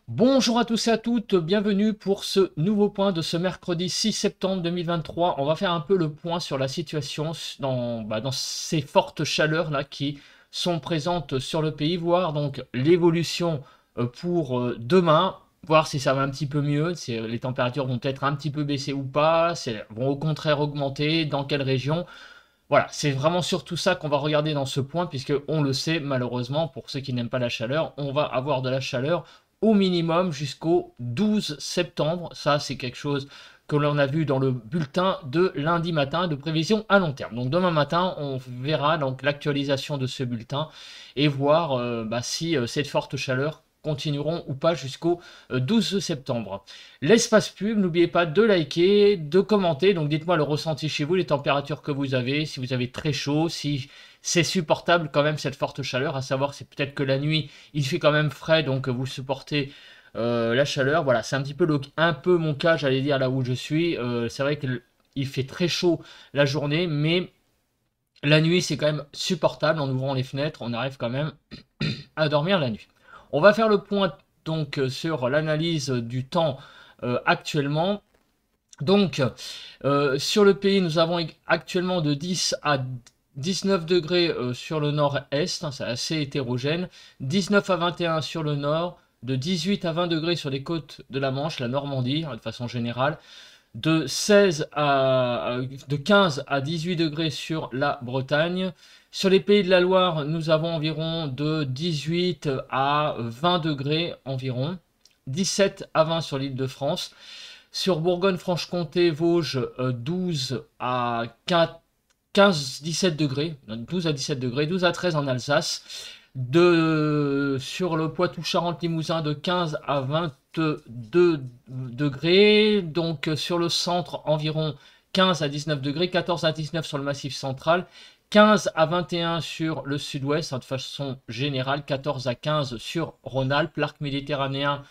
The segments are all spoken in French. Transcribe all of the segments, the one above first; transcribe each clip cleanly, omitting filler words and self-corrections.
Bonjour à tous et à toutes, bienvenue pour ce nouveau point de ce mercredi 6 septembre 2023. On va faire un peu le point sur la situation dans ces fortes chaleurs là qui sont présentes sur le pays, voir donc l'évolution pour demain, voir si ça va un petit peu mieux, si les températures vont peut-être un petit peu baisser ou pas, si elles vont au contraire augmenter, dans quelle région. Voilà, c'est vraiment surtout ça qu'on va regarder dans ce point, puisque on le sait, malheureusement, pour ceux qui n'aiment pas la chaleur, on va avoir de la chaleur au minimum jusqu'au 12 septembre. Ça, c'est quelque chose que l'on a vu dans le bulletin de lundi matin de prévision à long terme. Donc demain matin, on verra donc l'actualisation de ce bulletin et voir si cette forte chaleur continueront ou pas jusqu'au 12 septembre. L'espace pub, n'oubliez pas de liker, de commenter, donc dites-moi le ressenti chez vous, les températures que vous avez, si vous avez très chaud, si c'est supportable quand même cette forte chaleur, à savoir c'est peut-être que la nuit il fait quand même frais, donc vous supportez la chaleur. Voilà, c'est un petit peu un peu mon cas, j'allais dire là où je suis. C'est vrai qu'il fait très chaud la journée, mais la nuit c'est quand même supportable, en ouvrant les fenêtres, on arrive quand même à dormir la nuit. On va faire le point donc sur l'analyse du temps actuellement. Donc, sur le pays, nous avons actuellement de 10 à 19 degrés sur le nord-est, hein, c'est assez hétérogène, 19 à 21 sur le nord, de 18 à 20 degrés sur les côtes de la Manche, la Normandie, hein, de façon générale, de 15 à 18 degrés sur la Bretagne. Sur les pays de la Loire, nous avons environ de 18 à 20 degrés environ, 17 à 20 sur l'île de France. Sur Bourgogne-Franche-Comté, Vosges, 12 à 15-17 degrés, 12 à 17 degrés, 12 à 13 en Alsace. Sur le Poitou-Charentes-Limousin, de 15 à 22 degrés. Donc sur le centre, environ 15 à 19 degrés, 14 à 19 sur le Massif central, 15 à 21 sur le sud-ouest, hein, de façon générale, 14 à 15 sur Rhône-Alpes, l'arc méditerranéen.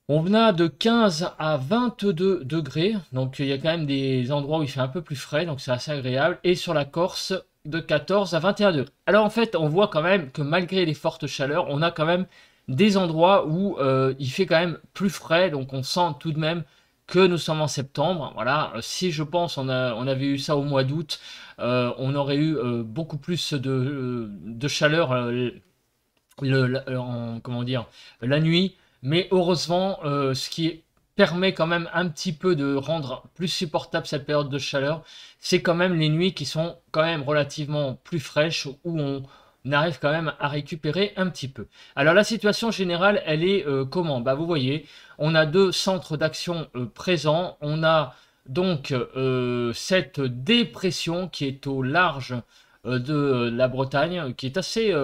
On a de 15 à 22 degrés, donc il y a quand même des endroits où il fait un peu plus frais, donc c'est assez agréable. Et sur la Corse, de 14 à 21 degrés. Alors en fait, on voit quand même que malgré les fortes chaleurs, on a quand même des endroits où il fait quand même plus frais, donc on sent tout de même que nous sommes en septembre. Voilà, si je pense on avait eu ça au mois d'août, on aurait eu beaucoup plus de chaleur comment dire, la nuit. Mais heureusement, ce qui permet quand même un petit peu de rendre plus supportable cette période de chaleur, c'est quand même les nuits qui sont quand même relativement plus fraîches, où on arrive quand même à récupérer un petit peu. Alors la situation générale, elle est comment? Bah, vous voyez, on a deux centres d'action présents. On a donc cette dépression qui est au large de la Bretagne, qui est assez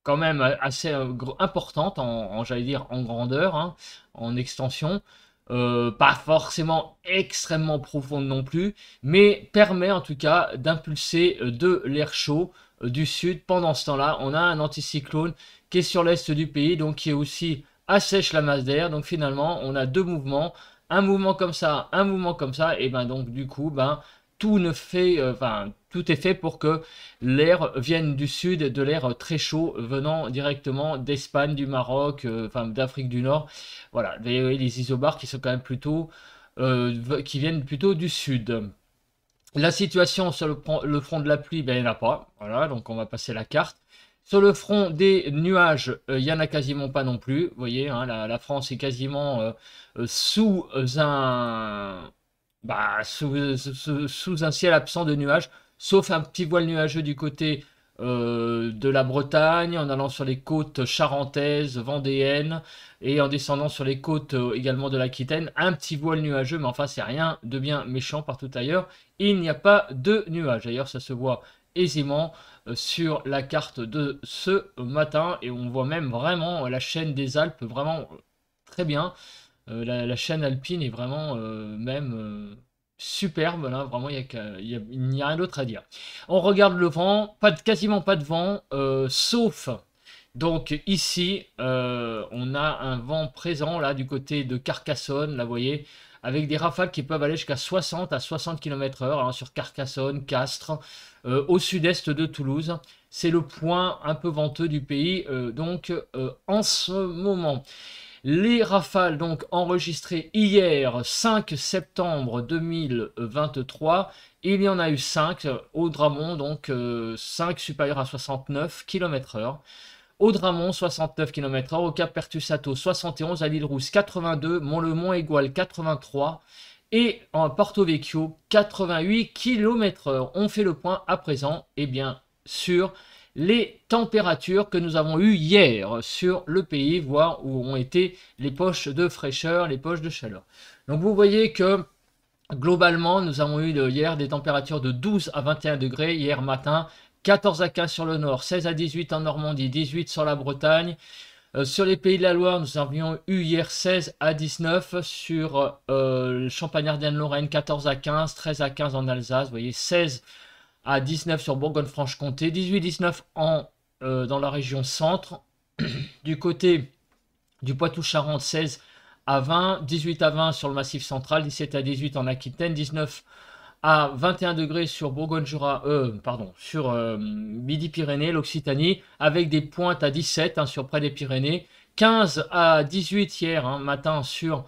quand même assez importante j'allais dire, en grandeur, hein, en extension. Pas forcément extrêmement profonde non plus, mais permet en tout cas d'impulser de l'air chaud du sud. Pendant ce temps-là, on a un anticyclone qui est sur l'est du pays, donc qui est aussi assèche la masse d'air. Donc finalement, on a deux mouvements, un mouvement comme ça, un mouvement comme ça, et ben donc du coup, tout est fait pour que l'air vienne du sud, de l'air très chaud venant directement d'Espagne, du Maroc, d'Afrique du Nord. Voilà, les isobars qui sont quand même plutôt, qui viennent plutôt du sud. La situation sur le front de la pluie, ben, il n'y en a pas. Voilà, donc on va passer la carte. Sur le front des nuages, il n'y en a quasiment pas non plus. Vous voyez, hein, la France est quasiment sous sous un ciel absent de nuages, sauf un petit voile nuageux du côté de la Bretagne, en allant sur les côtes charentaises, vendéennes, et en descendant sur les côtes également de l'Aquitaine, un petit voile nuageux, mais enfin c'est rien de bien méchant. Partout ailleurs, il n'y a pas de nuages. D'ailleurs, ça se voit aisément sur la carte de ce matin, et on voit même vraiment la chaîne des Alpes, vraiment très bien. La chaîne alpine est vraiment même superbe, là, vraiment, il n'y a rien d'autre à dire. On regarde le vent, quasiment pas de vent, sauf, donc ici, on a un vent présent, là, du côté de Carcassonne, là, vous voyez, avec des rafales qui peuvent aller jusqu'à 60 à 60 km/h hein, sur Carcassonne, Castres, au sud-est de Toulouse. C'est le point un peu venteux du pays, en ce moment. Les rafales donc enregistrées hier 5 septembre 2023, il y en a eu 5 au Dramont, donc 5 supérieurs à 69 km/h. Au Dramont 69 km/h, au Cap Pertusato 71, à l'île Rousse 82, Mont-le-Mont-Égual 83 et en Porto Vecchio 88 km/h. On fait le point à présent, eh bien, sur les températures que nous avons eues hier sur le pays, voir où ont été les poches de fraîcheur, les poches de chaleur. Donc vous voyez que globalement, nous avons eu hier des températures de 12 à 21 degrés hier matin, 14 à 15 sur le nord, 16 à 18 en Normandie, 18 sur la Bretagne. Sur les Pays de la Loire, nous avions eu hier 16 à 19 sur Champagne-Ardenne-Lorraine, 14 à 15, 13 à 15 en Alsace. Vous voyez, 16 à 19 sur Bourgogne-Franche-Comté, 18-19 dans la région centre. Du côté du Poitou-Charentes, 16 à 20, 18 à 20 sur le Massif central, 17 à 18 en Aquitaine, 19 à 21 degrés sur Bourgogne-Jura, sur Midi-Pyrénées, l'Occitanie, avec des pointes à 17 hein, sur près des Pyrénées, 15 à 18 hier matin sur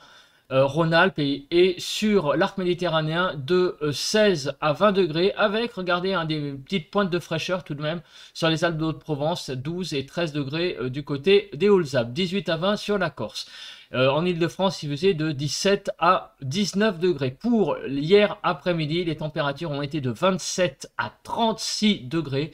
Rhône-Alpes et sur l'arc méditerranéen de 16 à 20 degrés avec, regardez, des petites pointes de fraîcheur tout de même sur les Alpes de Haute-Provence, 12 et 13 degrés du côté des Hautes-Alpes, 18 à 20 sur la Corse. En Ile-de-France, il faisait de 17 à 19 degrés. Pour hier après-midi, les températures ont été de 27 à 36 degrés.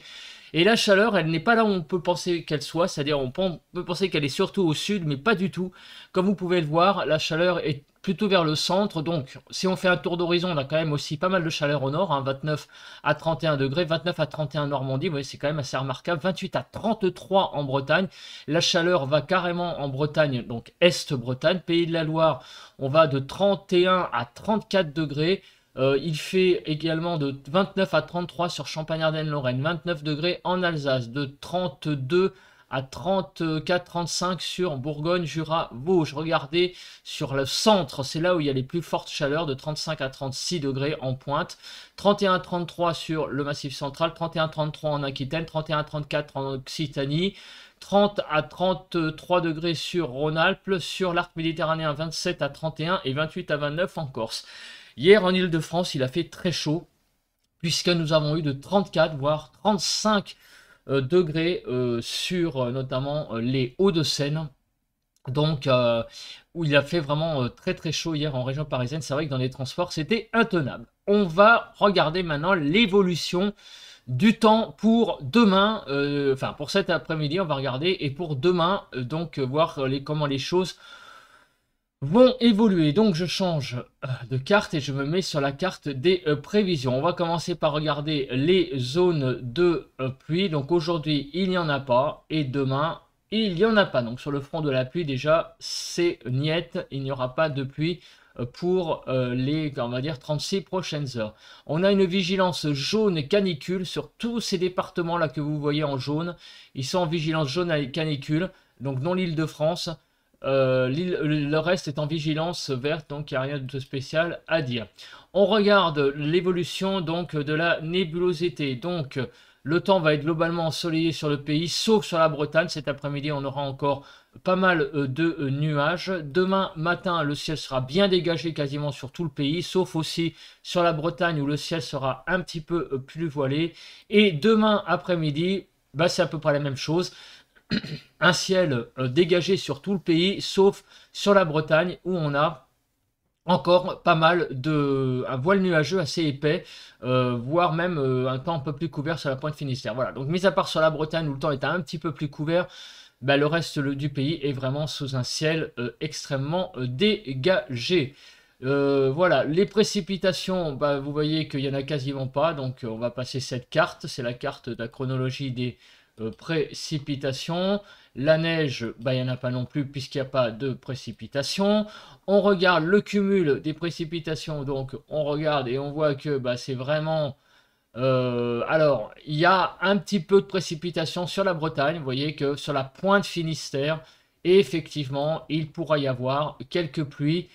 Et la chaleur, elle n'est pas là où on peut penser qu'elle soit, c'est-à-dire on peut penser qu'elle est surtout au sud, mais pas du tout. Comme vous pouvez le voir, la chaleur est plutôt vers le centre, donc si on fait un tour d'horizon, on a quand même aussi pas mal de chaleur au nord, 29 à 31 degrés, 29 à 31 en Normandie, vous voyez, c'est quand même assez remarquable, 28 à 33 en Bretagne. La chaleur va carrément en Bretagne, donc Est-Bretagne, Pays de la Loire, on va de 31 à 34 degrés. Il fait également de 29 à 33 sur Champagne-Ardenne-Lorraine, 29 degrés en Alsace, de 32 à 34-35 sur Bourgogne-Jura-Vosges. Regardez sur le centre, c'est là où il y a les plus fortes chaleurs, de 35 à 36 degrés en pointe, 31 à 33 sur le Massif central, 31 à 33 en Aquitaine, 31 à 34 en Occitanie, 30 à 33 degrés sur Rhône-Alpes, sur l'arc méditerranéen 27 à 31 et 28 à 29 en Corse. Hier en Ile-de-France, il a fait très chaud, puisque nous avons eu de 34 voire 35 degrés sur notamment les Hauts-de-Seine. Donc, où il a fait vraiment très très chaud hier en région parisienne. C'est vrai que dans les transports, c'était intenable. On va regarder maintenant l'évolution du temps pour demain, pour cet après-midi, on va regarder, et pour demain, voir comment les choses vont évoluer. Donc je change de carte et je me mets sur la carte des prévisions. On va commencer par regarder les zones de pluie. Donc aujourd'hui il n'y en a pas et demain il n'y en a pas. Donc sur le front de la pluie déjà c'est niette, il n'y aura pas de pluie pour les, on va dire, 36 prochaines heures. On a une vigilance jaune canicule sur tous ces départements là que vous voyez en jaune. Ils sont en vigilance jaune à canicule, donc non l'Île-de-France. Le reste est en vigilance verte, donc il n'y a rien de spécial à dire. On regarde l'évolution donc de la nébulosité. Donc le temps va être globalement ensoleillé sur le pays, sauf sur la Bretagne. Cet après-midi, on aura encore pas mal de nuages. Demain matin, le ciel sera bien dégagé quasiment sur tout le pays, sauf aussi sur la Bretagne où le ciel sera un petit peu plus voilé. Et demain après-midi, c'est à peu près la même chose. Un ciel dégagé sur tout le pays, sauf sur la Bretagne où on a encore pas mal un voile nuageux assez épais, voire même un temps un peu plus couvert sur la pointe Finistère. Voilà, donc mis à part sur la Bretagne où le temps est un petit peu plus couvert, le reste du pays est vraiment sous un ciel extrêmement dégagé. Voilà, les précipitations, vous voyez qu'il n'y en a quasiment pas, donc on va passer cette carte, c'est la carte de la chronologie des précipitations. La neige, il n'y en a pas non plus puisqu'il n'y a pas de précipitations. On regarde le cumul des précipitations, donc on regarde et on voit que c'est vraiment... alors, il y a un petit peu de précipitations sur la Bretagne, vous voyez que sur la pointe Finistère, et effectivement, il pourra y avoir quelques pluies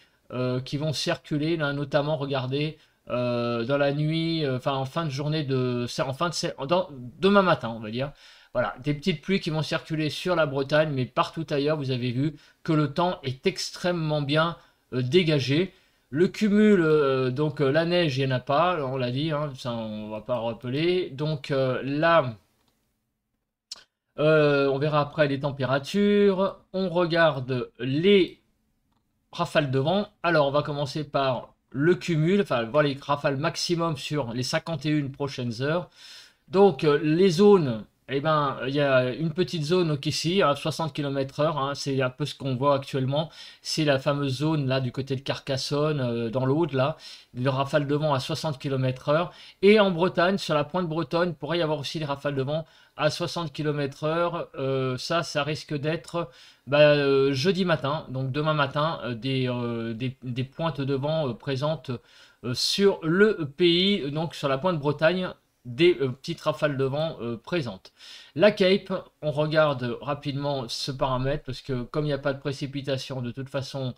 qui vont circuler, là, notamment, regardez, dans la nuit, enfin en fin de journée, demain matin, on va dire. Voilà, des petites pluies qui vont circuler sur la Bretagne, mais partout ailleurs, vous avez vu que le temps est extrêmement bien dégagé. Le cumul, donc la neige, il n'y en a pas, on l'a dit, hein, ça on va pas rappeler. Donc là, on verra après les températures. On regarde les rafales de vent. Alors, on va commencer par le cumul, enfin, voir les rafales maximum sur les 51 prochaines heures. Donc, les zones, eh ben, il y a une petite zone ici, à 60 km/h, hein, c'est un peu ce qu'on voit actuellement. C'est la fameuse zone là du côté de Carcassonne, dans l'Aude, là, le rafale de vent à 60 km/h. Et en Bretagne, sur la pointe Bretonne, il pourrait y avoir aussi des rafales de vent à 60 km/h. Ça risque d'être jeudi matin, donc demain matin, des pointes de vent présentes sur le pays, donc sur la pointe Bretagne, des petites rafales de vent présentes. La Cape, on regarde rapidement ce paramètre parce que comme il n'y a pas de précipitation, de toute façon,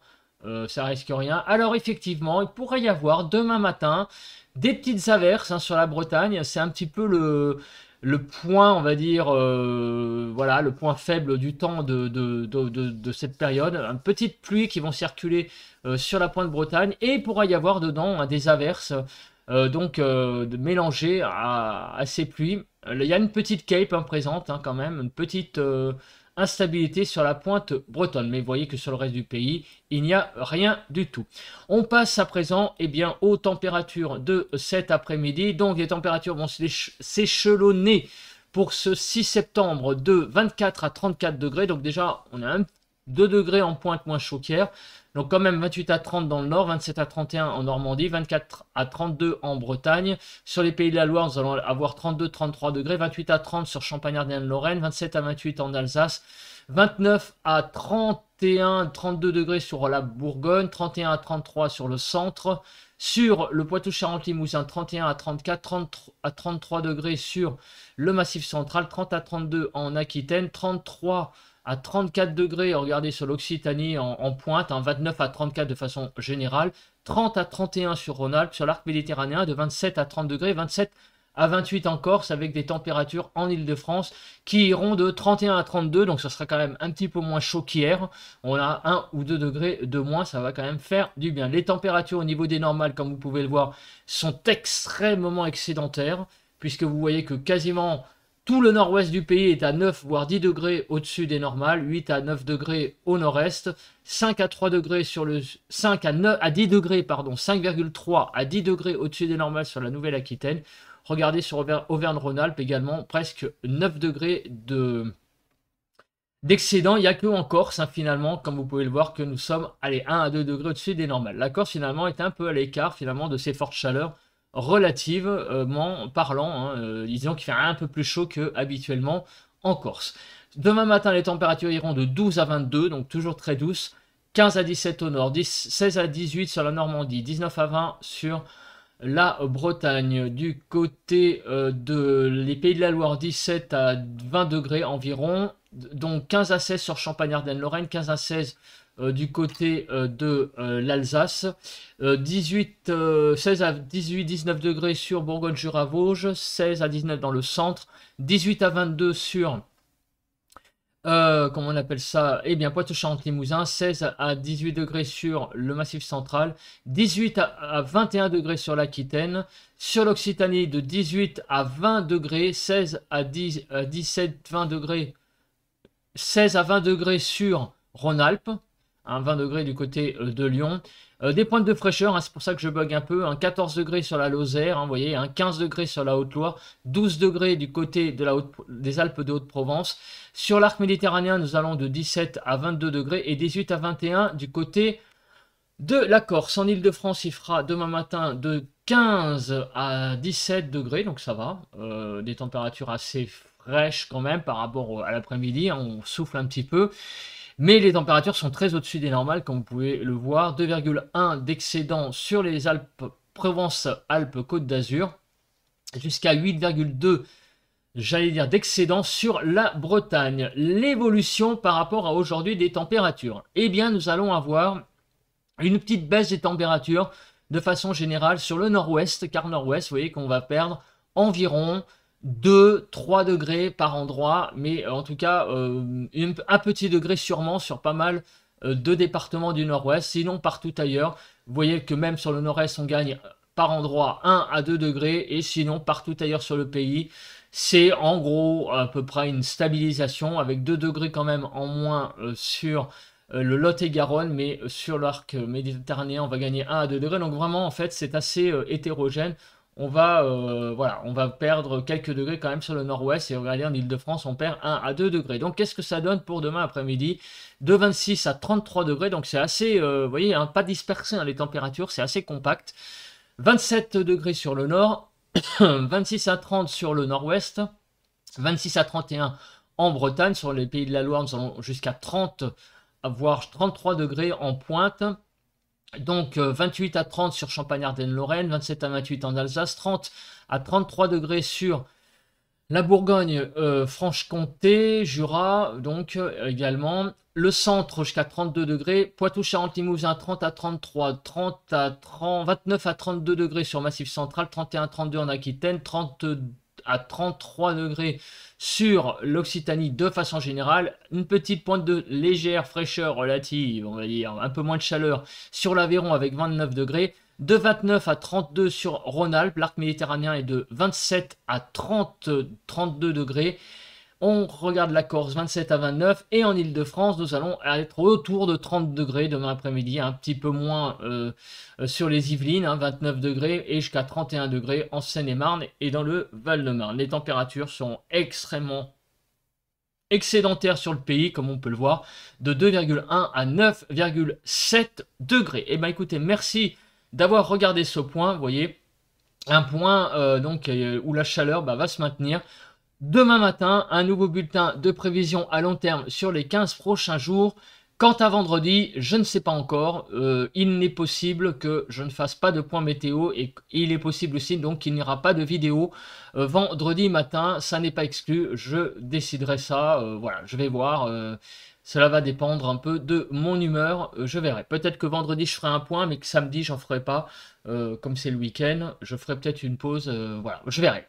ça risque rien. Alors effectivement, il pourrait y avoir demain matin des petites averses, hein, sur la Bretagne. C'est un petit peu le point, on va dire, voilà, le point faible du temps de cette période. Une petite pluie qui vont circuler sur la pointe Bretagne et il pourra y avoir dedans, hein, des averses. Mélangées à ces pluies. Il y a une petite cape, hein, présente, hein, quand même, une petite instabilité sur la pointe bretonne. Mais vous voyez que sur le reste du pays, il n'y a rien du tout. On passe à présent, eh bien, aux températures de cet après-midi. Donc les températures vont s'échelonner pour ce 6 septembre de 24 à 34 degrés. Donc déjà, on a 2 degrés en pointe moins chaud qu'hier. Donc quand même 28 à 30 dans le nord, 27 à 31 en Normandie, 24 à 32 en Bretagne. Sur les Pays de la Loire, nous allons avoir 32-33 degrés, 28 à 30 sur Champagne-Ardenne-Lorraine, 27 à 28 en Alsace, 29 à 31-32 degrés sur la Bourgogne, 31 à 33 sur le centre. Sur le Poitou-Charentes-Limousin, 31 à 34, 30 à 33 degrés sur le Massif central, 30 à 32 en Aquitaine, 33 à 34 degrés, regardez sur l'Occitanie en pointe, hein, 29 à 34 de façon générale, 30 à 31 sur Rhône-Alpes, sur l'arc méditerranéen de 27 à 30 degrés, 27 à 28 en Corse, avec des températures en Ile-de-France qui iront de 31 à 32, donc ça sera quand même un petit peu moins chaud qu'hier. On a 1 ou 2 degrés de moins, ça va quand même faire du bien. Les températures au niveau des normales, comme vous pouvez le voir, sont extrêmement excédentaires, puisque vous voyez que quasiment tout le nord-ouest du pays est à 9 voire 10 degrés au-dessus des normales, 8 à 9 degrés au nord-est, 5 à 3 degrés sur le 5 à 9 à 10 degrés pardon, 5,3 à 10 degrés au-dessus des normales sur la Nouvelle-Aquitaine. Regardez sur Auvergne-Rhône-Alpes également, presque 9 degrés d'excédent. Il n'y a que en Corse, hein, finalement, comme vous pouvez le voir, que nous sommes, allez, 1 à 2 degrés au-dessus des normales. La Corse finalement est un peu à l'écart finalement de ces fortes chaleurs relativement parlant, hein, disons qu'il fait un peu plus chaud que habituellement en Corse. Demain matin, les températures iront de 12 à 22, donc toujours très douces, 15 à 17 au nord, 16 à 18 sur la Normandie, 19 à 20 sur la Bretagne. Du côté les Pays de la Loire, 17 à 20 degrés environ, donc 15 à 16 sur Champagne-Ardenne-Lorraine, 15 à 16 du côté de l'Alsace, 16 à 18-19 degrés sur Bourgogne-Jura-Vosges, 16 à 19 dans le centre, 18 à 22 sur comment on appelle ça, eh bien Poitou-Charentes-Limousin, 16 à 18 degrés sur le Massif central, 18 à 21 degrés sur l'Aquitaine, sur l'Occitanie de 18 à 20 degrés, 16 à 17-20 degrés, 16 à 20 degrés sur Rhône-Alpes, 20 degrés du côté de Lyon. Des pointes de fraîcheur, hein, c'est pour ça que je bug un peu, 14 degrés sur la Lozère, vous voyez, 15 degrés sur la Haute-Loire, 12 degrés du côté de des Alpes de Haute-Provence. Sur l'arc méditerranéen, nous allons de 17 à 22 degrés et 18 à 21 du côté de la Corse. En Ile-de-France, il fera demain matin de 15 à 17 degrés, donc ça va, des températures assez fraîches quand même par rapport à l'après-midi, hein, on souffle un petit peu. Mais les températures sont très au-dessus des normales, comme vous pouvez le voir. 2,1 d'excédent sur les Alpes, Provence-Alpes-Côte d'Azur, jusqu'à 8,2, j'allais dire, d'excédent sur la Bretagne. L'évolution par rapport à aujourd'hui des températures. Eh bien, nous allons avoir Une petite baisse des températures de façon générale sur le nord-ouest, car nord-ouest, vous voyez qu'on va perdre environ 2-3 degrés par endroit, mais en tout cas un petit degré sûrement sur pas mal de départements du nord-ouest, sinon partout ailleurs. Vous voyez que même sur le nord-est, on gagne par endroit 1 à 2 degrés, et sinon partout ailleurs sur le pays, c'est en gros à peu près une stabilisation, avec 2 degrés quand même en moins sur le Lot-et-Garonne, mais sur l'arc méditerranéen, on va gagner 1 à 2 degrés. Donc vraiment, en fait, c'est assez hétérogène. On va, voilà, on va perdre quelques degrés quand même sur le nord-ouest, et regardez, en Ile-de-France, on perd 1 à 2 degrés. Donc qu'est-ce que ça donne pour demain après-midi? De 26 à 33 degrés, donc c'est assez, vous voyez, hein, pas dispersé, hein, les températures, c'est assez compact. 27 degrés sur le nord, 26 à 30 sur le nord-ouest, 26 à 31 en Bretagne, sur les pays de la Loire, nous allons jusqu'à 30, voire 33 degrés en pointe. Donc 28 à 30 sur Champagne-Ardenne-Lorraine, 27 à 28 en Alsace, 30 à 33 degrés sur la Bourgogne, Franche-Comté, Jura, donc également. Le centre jusqu'à 32 degrés, Poitou-Charentes-Limousin 30 à 33, 30 à 30, 29 à 32 degrés sur Massif Central, 31 à 32 en Aquitaine, 30 à 33 degrés sur l'Occitanie de façon générale. Une petite pointe de légère fraîcheur relative, on va dire, un peu moins de chaleur sur l'Aveyron avec 29 degrés. De 29 à 32 sur Rhône-Alpes, l'arc méditerranéen est de 27 à 32 degrés. On regarde la Corse, 27 à 29, et en Ile-de-France, nous allons être autour de 30 degrés demain après-midi, un petit peu moins sur les Yvelines, 29 degrés, et jusqu'à 31 degrés en Seine-et-Marne et dans le Val-de-Marne. Les températures sont extrêmement excédentaires sur le pays, comme on peut le voir, de 2,1 à 9,7 degrés. Et bien écoutez, merci d'avoir regardé ce point, vous voyez, un point donc où la chaleur va se maintenir. Demain matin, un nouveau bulletin de prévision à long terme sur les 15 prochains jours. Quant à vendredi, je ne sais pas encore. Il n'est possible que je ne fasse pas de point météo, et il est possible aussi donc qu'il n'y aura pas de vidéo vendredi matin. Ça n'est pas exclu. Je déciderai ça. Voilà, je vais voir. Cela va dépendre un peu de mon humeur. Je verrai. Peut-être que vendredi je ferai un point, mais que samedi j'en ferai pas. Comme c'est le week-end, je ferai peut-être une pause. Voilà, je verrai.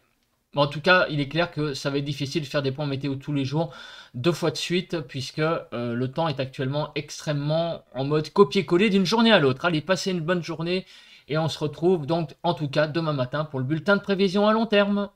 En tout cas, il est clair que ça va être difficile de faire des points météo tous les jours, 2 fois de suite, puisque le temps est actuellement extrêmement en mode copier-coller d'une journée à l'autre. Allez, passez une bonne journée, et on se retrouve donc en tout cas demain matin pour le bulletin de prévision à long terme.